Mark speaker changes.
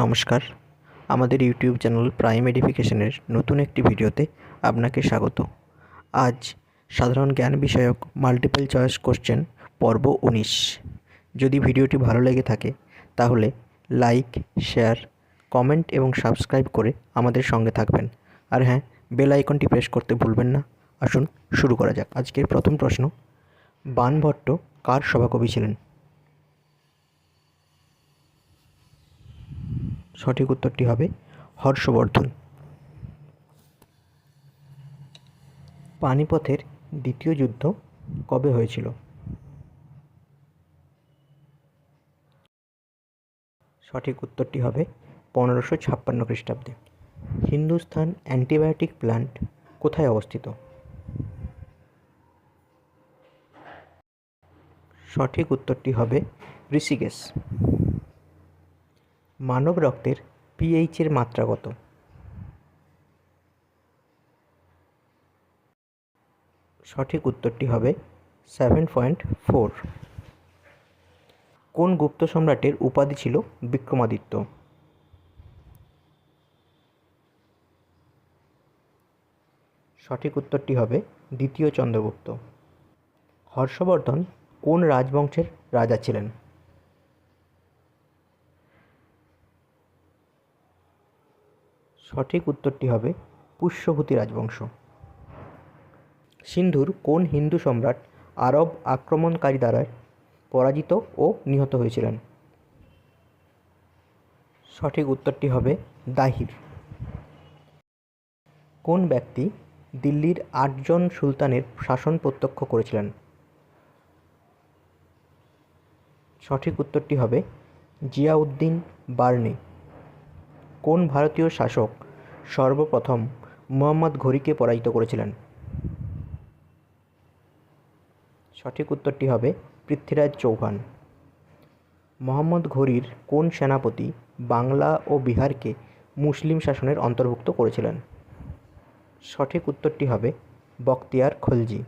Speaker 1: নমস্কার, আমাদের YouTube channel prime এডুকেশনের নতুন একটি ভিডিওতে আপনাকে স্বাগত। আজ সাধারণ জ্ঞান বিষয়ক মাল্টিপল চয়েস কোশ্চেন পর্ব 19। যদি ভিডিওটি ভালো লেগে থাকে তাহলে লাইক, শেয়ার, কমেন্ট এবং সাবস্ক্রাইব করে আমাদের সঙ্গে থাকবেন। আর হ্যাঁ, বেল আইকনটি প্রেস করতে ভুলবেন না। আসুন শুরু করা যাক। আজকের প্রথম প্রশ্ন, বাণভট্ট কার সভাকবি ছিলেন? সঠিক উত্তরটি হবে হর্ষবর্ধন। পানিপথের দ্বিতীয় যুদ্ধ কবে হয়েছিল? সঠিক উত্তরটি হবে 1556 খ্রিস্টাব্দে। হিন্দুস্তান অ্যান্টিবায়োটিক প্ল্যান্ট কোথায় অবস্থিত? সঠিক উত্তরটি হবে ঋষিকেশ। মানব রক্তের পিএইচ এর মাত্রা কত? সঠিক উত্তরটি হবে 7.4। কোন গুপ্ত সম্রাটের উপাধি ছিল বিক্রমাদিত্য? সঠিক উত্তরটি হবে দ্বিতীয় চন্দ্রগুপ্ত। হর্ষবর্ধন কোন রাজবংশের রাজা ছিলেন? সঠিক উত্তরটি হবে পুষ্যভূতি রাজবংশ। সিন্ধুর কোন হিন্দু সম্রাট আরব আক্রমণকারী দ্বারা পরাজিত ও নিহত হয়েছিলেন? সঠিক উত্তরটি হবে দাহির। কোন ব্যক্তি দিল্লির 8 জন সুলতানের শাসন প্রত্যক্ষ করেছিলেন? সঠিক উত্তরটি হবে জিয়াউদ্দিন বার্নি। কোন ভারতীয় শাসক সর্বপ্রথম মুহাম্মদ ঘুরিকে পরাজিত করেছিলেন? সঠিক উত্তরটি হবে পৃথ্বীরাজ চৌহান। মুহাম্মদ ঘুরির কোন সেনাপতি বাংলা ও বিহারকে মুসলিম শাসনের অন্তর্ভুক্ত করেছিলেন? সঠিক উত্তরটি হবে বখতিয়ার খলজি।